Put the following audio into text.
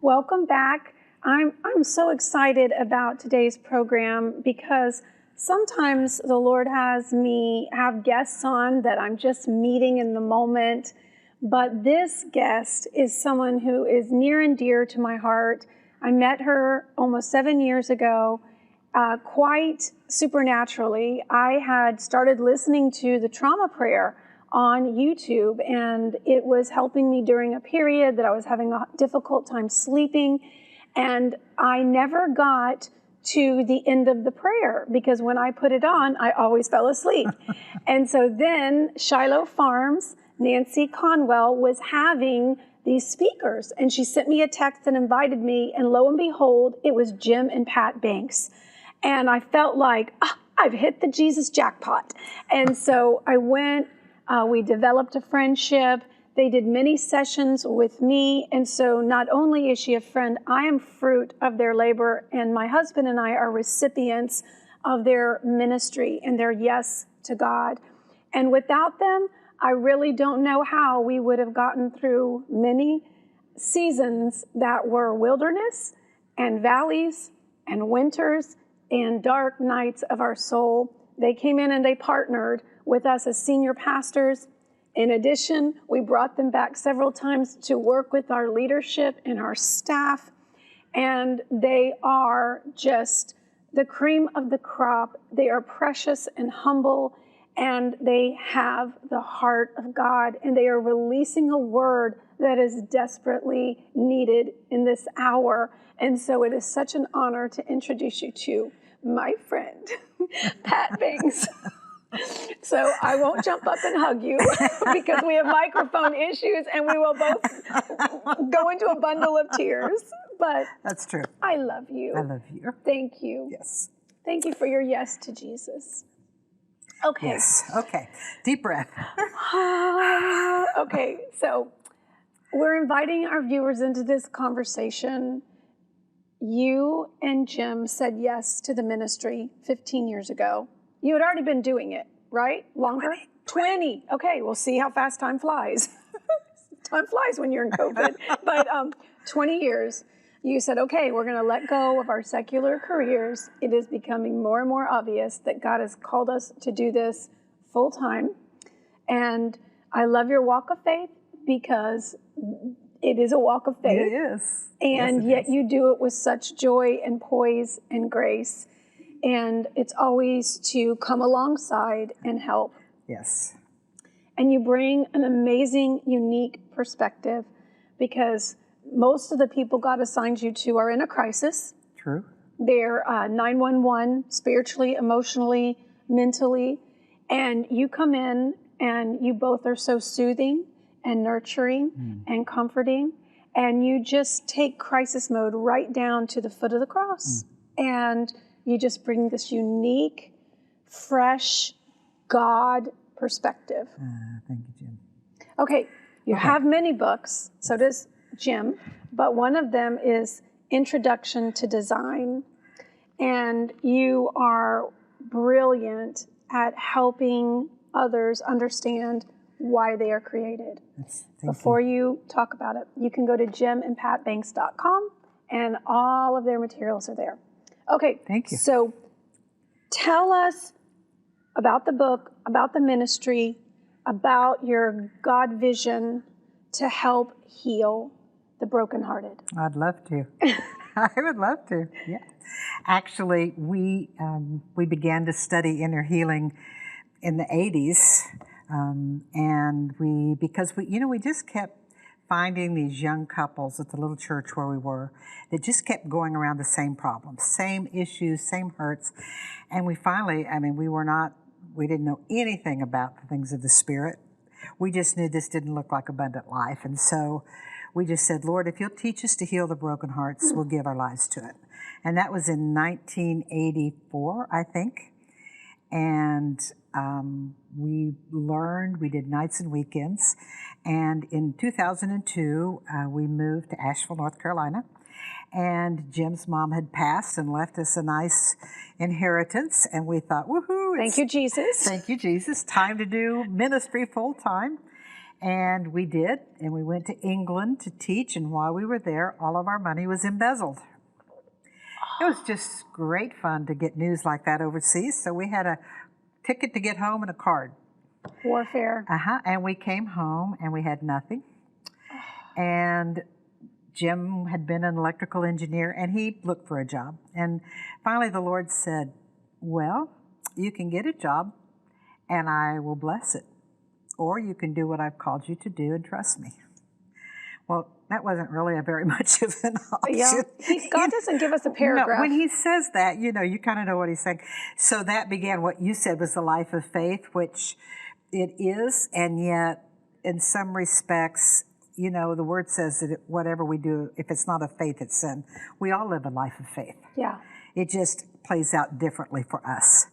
Welcome back. I'm so excited about today's program because sometimes the Lord has me have guests on that I'm just meeting in the moment. But this guest is someone who is near and dear to my heart. I met her almost 7 years ago, quite supernaturally. I had started listening to the trauma prayer on YouTube, and it was helping me during a period that I was having a difficult time sleeping. And I never got to the end of the prayer because when I put it on, I always fell asleep. And so then Shiloh Farms, Nancy Conwell, was having these speakers, and she sent me a text and invited me, and lo and behold, it was Jim and Pat Banks. And I felt like, I've hit the Jesus jackpot. And so I went, we developed a friendship. They did many sessions with me. And so not only is she a friend, I am fruit of their labor, and my husband and I are recipients of their ministry and their yes to God. And without them, I really don't know how we would have gotten through many seasons that were wilderness and valleys and winters and dark nights of our soul. They came in and they partnered with us as senior pastors. In addition, we brought them back several times to work with our leadership and our staff. And they are just the cream of the crop. They are precious and humble, and they have the heart of God, and they are releasing a word that is desperately needed in this hour. And so it is such an honor to introduce you to my friend, Pat Banks. So I won't jump up and hug you because we have microphone issues and we will both go into a bundle of tears. But that's true. I love you. I love you. Thank you. Yes. Thank you for your yes to Jesus. Okay. Yes. Okay. Deep breath. Okay. So we're inviting our viewers into this conversation. You and Jim said yes to the ministry 15 years ago. You had already been doing it, right? Longer? 20. Okay, we'll see how fast time flies. Time flies when you're in COVID. But 20 years, you said, okay, we're going to let go of our secular careers. It is becoming more and more obvious that God has called us to do this full time. And I love your walk of faith because it is a walk of faith. It is. And yes, yet you do it with such joy and poise and grace. And it's always to come alongside and help. Yes. And you bring an amazing, unique perspective because most of the people God assigns you to are in a crisis. True. They're 911, spiritually, emotionally, mentally. And you come in and you both are so soothing and nurturing and comforting. And you just take crisis mode right down to the foot of the cross. And you just bring this unique, fresh God perspective. Thank you, Jim. Okay, you have many books, so does Jim, but one of them is Introduction to Design. And you are brilliant at helping others understand why they are created. Yes, Before you talk about it, you can go to jimandpatbanks.com and all of their materials are there. Okay, thank you. So tell us about the book, about the ministry, about your God vision to help heal the brokenhearted. I'd love to. I would love to. Yeah. Actually, we began to study inner healing in the 80s, and we just kept finding these young couples at the little church where we were that just kept going around the same problems, same issues, same hurts. And we finally, we didn't know anything about the things of the Spirit. We just knew this didn't look like abundant life. And so we just said, Lord, if you'll teach us to heal the broken hearts, we'll give our lives to it. And that was in 1984, I think. And we learned, we did nights and weekends. And in 2002, we moved to Asheville, North Carolina. And Jim's mom had passed and left us a nice inheritance. And we thought, woohoo. Thank you, Jesus. Thank you, Jesus. Time to do ministry full time. And we did, and we went to England to teach, and while we were there, all of our money was embezzled. It was just great fun to get news like that overseas, so we had a ticket to get home and a card. Warfare. And we came home, and we had nothing. And Jim had been an electrical engineer, and he looked for a job. And finally the Lord said, well, you can get a job, and I will bless it. Or you can do what I've called you to do and trust me. Well, that wasn't really a very much of an option. Yeah, God doesn't give us a paragraph. No, when he says that, you kind of know what he's saying. So that began what you said was the life of faith, which it is, and yet in some respects, the word says that whatever we do, if it's not of faith, it's sin. We all live a life of faith. Yeah. It just plays out differently for us.